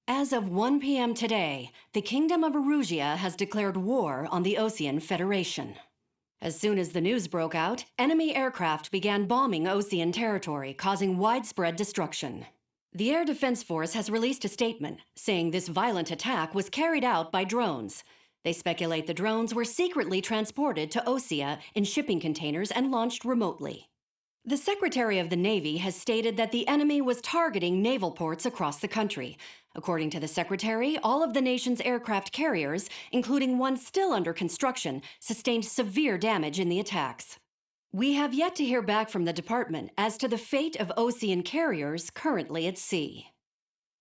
As of 1 p.m. today, the Kingdom of Erusia has declared war on the Osean Federation. As soon as the news broke out, enemy aircraft began bombing Osean territory, causing widespread destruction. The Air Defense Force has released a statement saying this violent attack was carried out by drones. They speculate the drones were secretly transported to Osea in shipping containers and launched remotely. The Secretary of the Navy has stated that the enemy was targeting naval ports across the country. According to the Secretary, all of the nation's aircraft carriers, including one still under construction, sustained severe damage in the attacks. We have yet to hear back from the department as to the fate of Osean carriers currently at sea.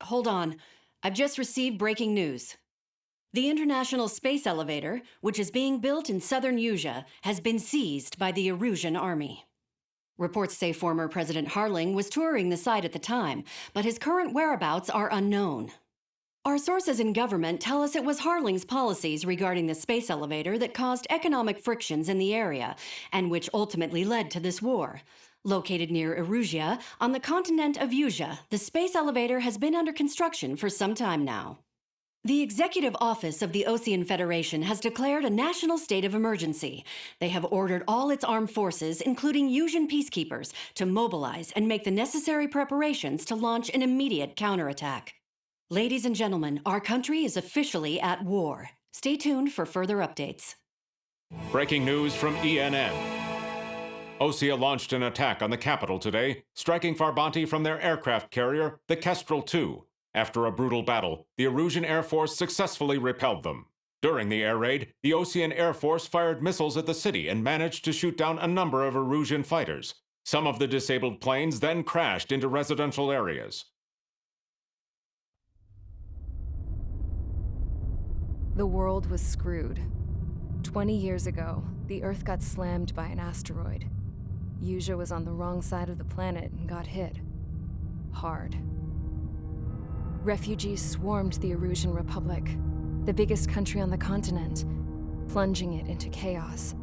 Hold on, I've just received breaking news. The International Space Elevator, which is being built in southern Erusia, has been seized by the Erusian army. Reports say former President Harling was touring the site at the time, but his current whereabouts are unknown. Our sources in government tell us it was Harling's policies regarding the space elevator that caused economic frictions in the area, and which ultimately led to this war. Located near Erusia, on the continent of Erusia, the space elevator has been under construction for some time now. The Executive Office of the Osean Federation has declared a national state of emergency. They have ordered all its armed forces, including Erusian peacekeepers, to mobilize and make the necessary preparations to launch an immediate counterattack. Ladies and gentlemen, our country is officially at war. Stay tuned for further updates. Breaking news from ENN. Osea launched an attack on the capital today, striking Farbanti from their aircraft carrier, the Kestrel II. After a brutal battle, the Erusian Air Force successfully repelled them. During the air raid, the Osean Air Force fired missiles at the city and managed to shoot down a number of Erusian fighters. Some of the disabled planes then crashed into residential areas. The world was screwed. 20 years ago, the Earth got slammed by an asteroid. Erusia was on the wrong side of the planet and got hit. Hard. Refugees swarmed the Erusian Republic, the biggest country on the continent, plunging it into chaos.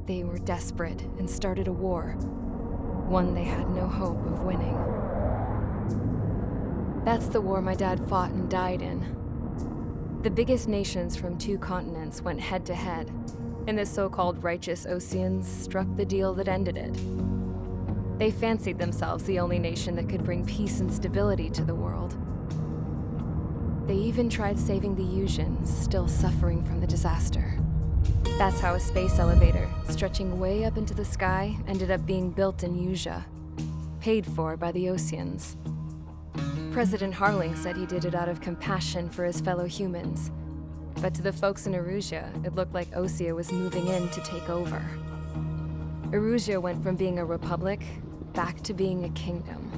They were desperate and started a war, one they had no hope of winning. That's the war my dad fought and died in. The biggest nations from 2 continents went head-to-head, and the so-called righteous Oseans struck the deal that ended it. They fancied themselves the only nation that could bring peace and stability to the world. They even tried saving the Erusians, still suffering from the disaster. That's how a space elevator, stretching way up into the sky, ended up being built in Erusia, paid for by the Oseans. President Harling said he did it out of compassion for his fellow humans. But to the folks in Erusia, it looked like Osea was moving in to take over. Erusia went from being a republic back to being a kingdom.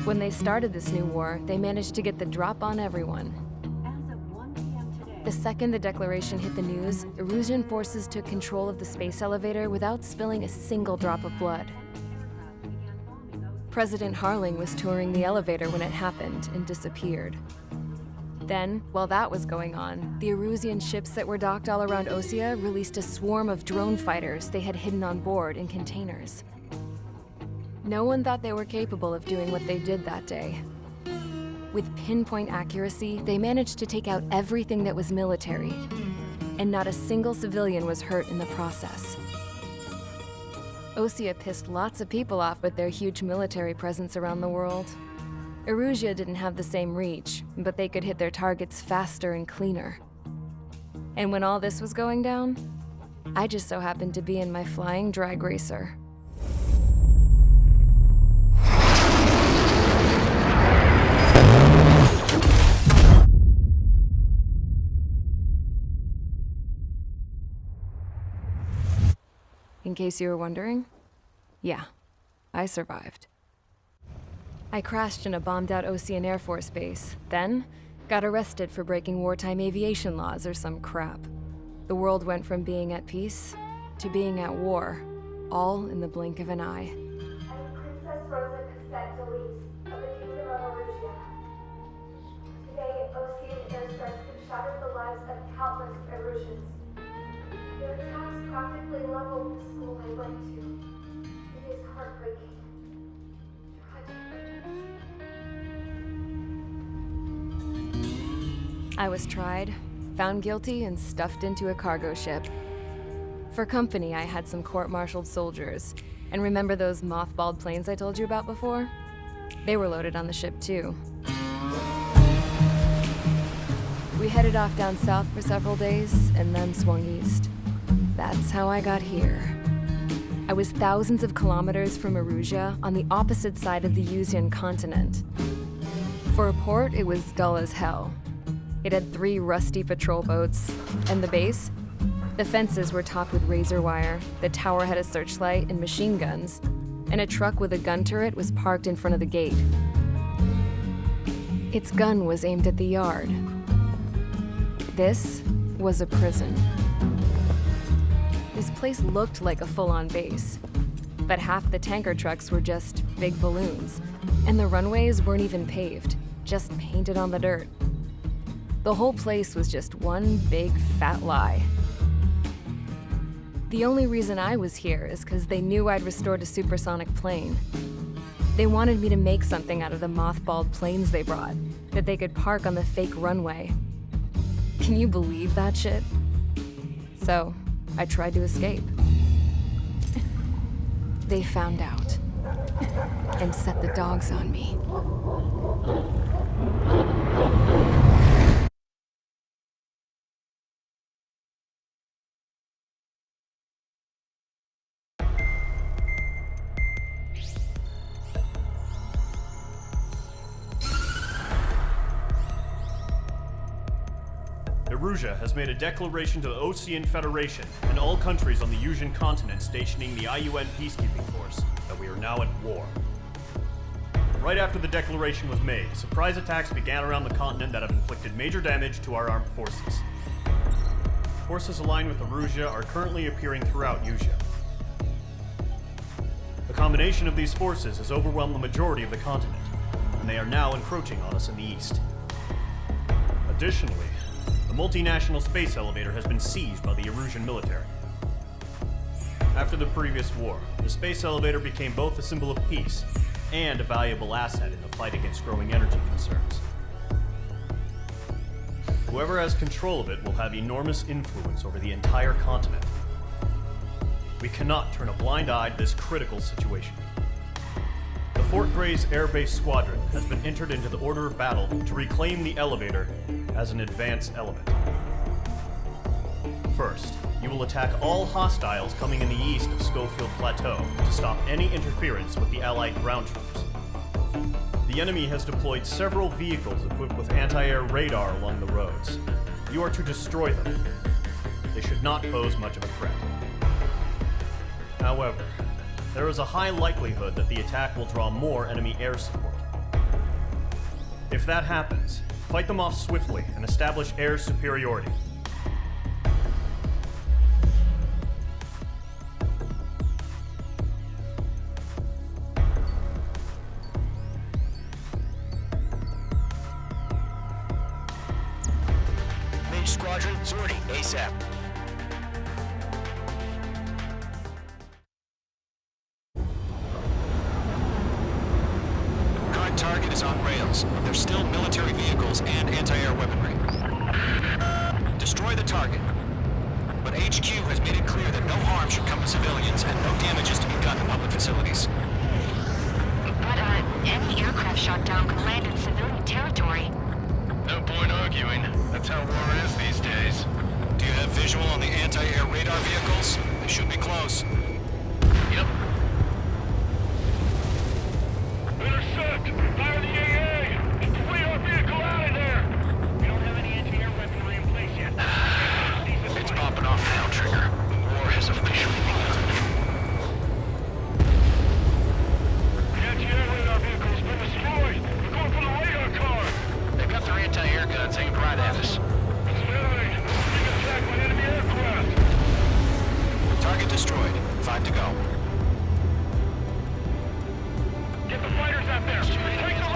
When they started this new war, they managed to get the drop on everyone. As of 1 p.m. today, The second the declaration hit the news, Erusian forces took control of the space elevator without spilling a single drop of blood. President Harling was touring the elevator when it happened and disappeared. Then, while that was going on, the Erusian ships that were docked all around Osea released a swarm of drone fighters they had hidden on board in containers. No one thought they were capable of doing what they did that day. With pinpoint accuracy, they managed to take out everything that was military, and not a single civilian was hurt in the process. Osea pissed lots of people off with their huge military presence around the world. Erusia didn't have the same reach, but they could hit their targets faster and cleaner. And when all this was going down, I just so happened to be in my flying drag racer. In case you were wondering, yeah, I survived. I crashed in a bombed-out Osean Air Force base, then got arrested for breaking wartime aviation laws or some crap. The world went from being at peace to being at war, all in the blink of an eye. I'm Princess Rosa Cassette Delise of the Kingdom of Erusia. Today, Osean airstrikes have shattered the lives of countless Erusians. Their attacks practically leveled the school I went to. It is heartbreaking. Tragic. I was tried, found guilty, and stuffed into a cargo ship. For company, I had some court-martialed soldiers. And remember those mothballed planes I told you about before? They were loaded on the ship too. We headed off down south for several days, and then swung east. That's how I got here. I was thousands of kilometers from Erusia, on the opposite side of the Yuzian continent. For a port, it was dull as hell. It had 3 rusty patrol boats, and the base? The fences were topped with razor wire, the tower had a searchlight and machine guns, and a truck with a gun turret was parked in front of the gate. Its gun was aimed at the yard. This was a prison. This place looked like a full-on base, but half the tanker trucks were just big balloons, and the runways weren't even paved, just painted on the dirt. The whole place was just one big fat lie. The only reason I was here is because they knew I'd restored a supersonic plane. They wanted me to make something out of the mothballed planes they brought, that they could park on the fake runway. Can you believe that shit? So, I tried to escape. They found out, and set the dogs on me. Erusia has made a declaration to the Ocean Federation and all countries on the Yuzian continent stationing the IUN peacekeeping force that we are now at war. Right after the declaration was made, surprise attacks began around the continent that have inflicted major damage to our armed forces. Forces aligned with Erusia are currently appearing throughout Yusia. The combination of these forces has overwhelmed the majority of the continent, and they are now encroaching on us in the east. Additionally, the multinational space elevator has been seized by the Erusian military. After the previous war, the space elevator became both a symbol of peace and a valuable asset in the fight against growing energy concerns. Whoever has control of it will have enormous influence over the entire continent. We cannot turn a blind eye to this critical situation. The Fort Gray's Air Base Squadron has been entered into the order of battle to reclaim the elevator as an advance element. First, you will attack all hostiles coming in the east of Schofield Plateau to stop any interference with the Allied ground troops. The enemy has deployed several vehicles equipped with anti-air radar along the roads. You are to destroy them. They should not pose much of a threat. However, there is a high likelihood that the attack will draw more enemy air support. If that happens, fight them off swiftly and establish air superiority. Mage Squadron, sortie ASAP. Current target is on rails. There's still military vehicles and anti-air weaponry. Destroy the target. But HQ has made it clear that no harm should come to civilians and no damage is to be done to public facilities. But, any aircraft shot down could land in civilian territory. No point arguing. That's how war is these days. Do you have visual on the anti-air radar vehicles? They should be close. Yep. Intercept! Fire the AA! Get the radar vehicle out of there! We don't have any anti-air weaponry in place yet. It's popping off now, Trigger. War has officially begun. The anti-air radar vehicle's been destroyed! We're going for the radar car! They've got their anti-air guns aimed right at us. Smelling! Being attacked by enemy aircraft! Target destroyed. 5 to go. Get the fighters out there! Take the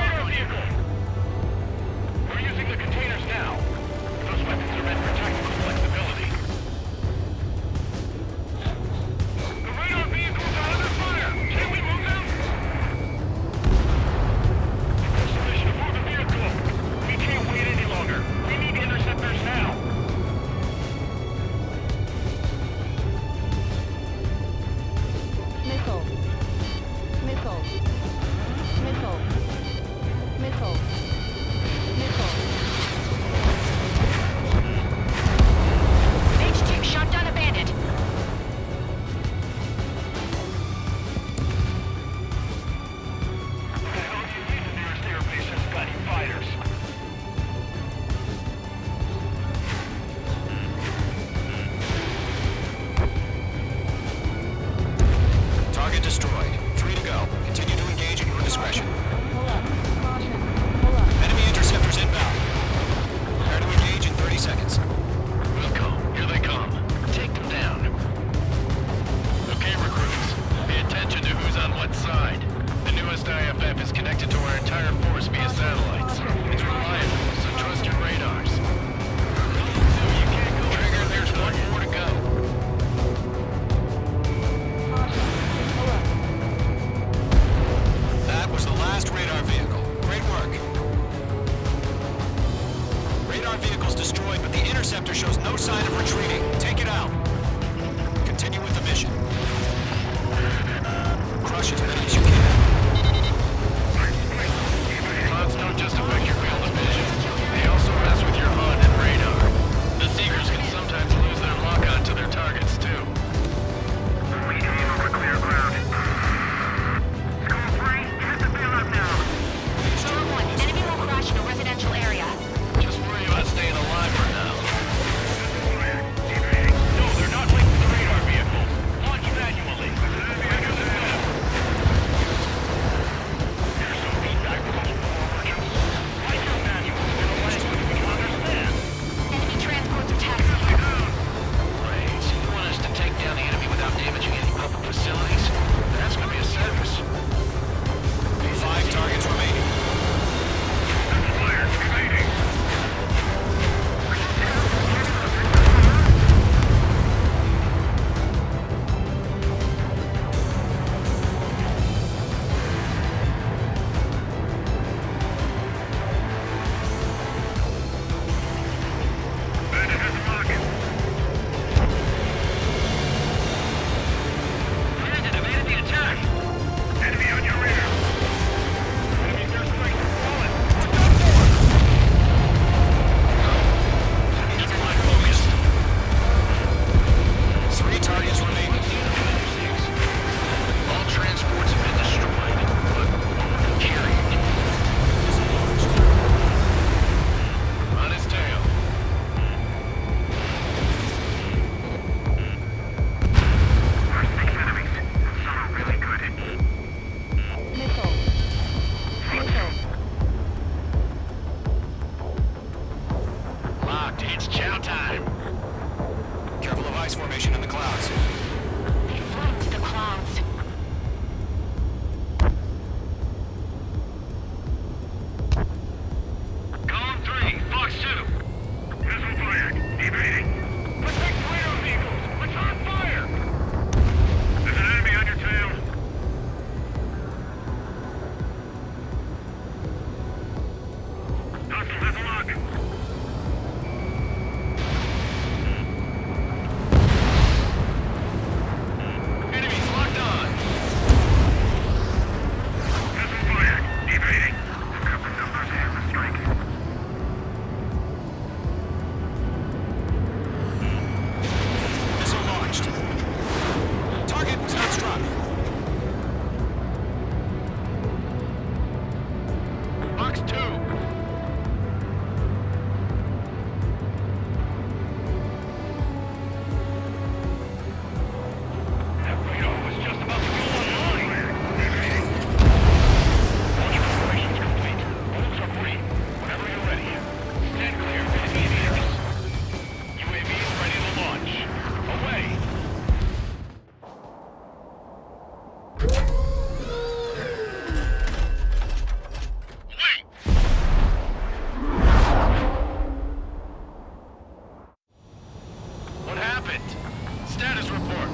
interceptor shows no sign of retreating. Take it out. Continue with the mission. Crush as many as you can. Clouds don't just affect your field of vision. They also mess with your HUD and radar. The Seekers can sometimes lose their lock-on to their targets, too. We aim over clear ground. School 3, hit the field up now. Storm 1, enemy will crash in a residential area. Just worry about staying alive for now. No, they're not linked to the radar vehicle. Launch manually. Here's some feedback from us forward. Like your manual in a language we can understand. Enemy transports are taxiing. Right, so you want us to take down the enemy without damaging any public facilities? That's gonna be a circus. 5 targets remaining. Fire, remaining. Bandit has a rocket. Bandit evaded the attack. Enemy on your rear. Enemy's airstrike fallen. Keep your mind focused. 3 targets remaining. All transports have been destroyed, but carried. On his tail. First 6 enemies. Some are really good. Nickel. Nickel. Locked. It's chow time. Careful of ice formation in the clouds. They float to the clouds. Column 3, Fox 2. Missile fired. Evading. Protect radar vehicles. It's on fire. There's an enemy on your tail. Hostile has a lock. Enemies locked on. Missile fired. Evading. Cover numbers have a strike. Missile launched. Target was not struck. Box 2. That radar was just about to go online. Launch preparations complete. Bolts are free. Whenever you're ready. Stand clear of enemy aviators. UAVs ready to launch. Away. Wait! What happened? Status report.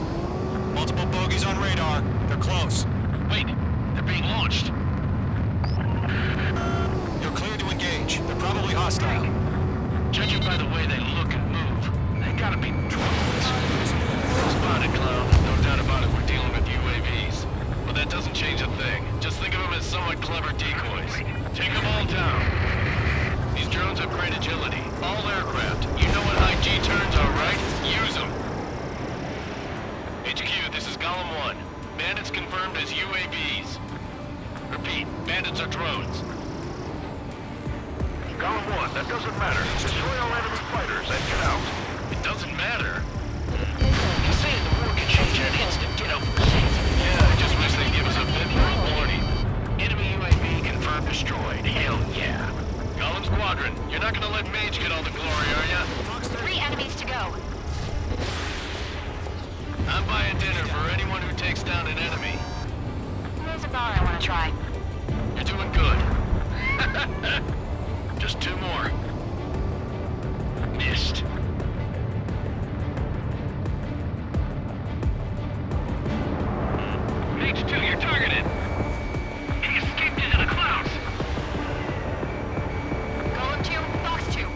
Multiple bogies on radar. They're close. Wait, they're being launched. You're clear to engage. They're probably hostile. Judging by the way they look and move, they gotta be drones. Spotted, clown. No doubt about it, we're dealing with UAVs. But that doesn't change a thing. Just think of them as somewhat clever decoys. Take them all down. These drones have great agility. All aircraft. You know what high G turns are, right? Use them. HQ, this is Column 1. Bandits confirmed as UAVs. Repeat, bandits are drones. Column 1, that doesn't matter. Destroy all enemy fighters and get out. It doesn't matter. You're saying the war can change in an instant. Get over it. Yeah, I just wish they'd give us a bit more warning. Enemy UAV confirmed destroyed. Hell yeah. Column Squadron, you're not gonna let Mage get all the glory, are ya? 3 enemies to go. I'm buying dinner for anyone who takes down an enemy. There's a bar I want to try. You're doing good. Just 2 more. Missed. Mage 2, you're targeted. He escaped into the clouds. Column 2, Fox 2.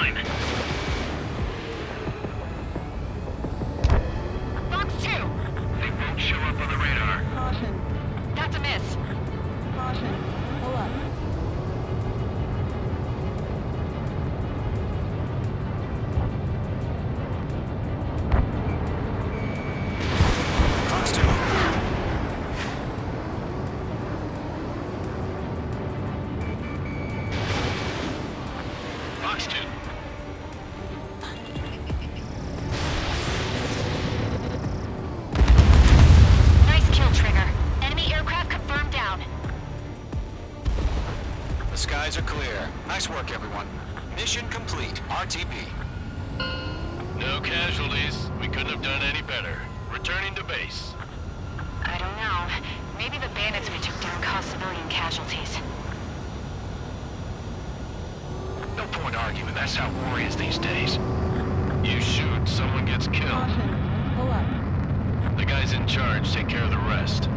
line. Fox 2! They won't show up on the radar. Caution. That's a miss. Caution. Pull up. Fox 2. Fox 2. Nice kill, Trigger. Enemy aircraft confirmed down. The skies are clear. Nice work, everyone. Mission complete. RTB. No casualties. We couldn't have done any better. Returning to base. I don't know. Maybe the bandits we took down caused civilian casualties. No point arguing. That's how war is these days. You shoot, someone gets killed. Caution. Pull up. The guys in charge take care of the rest.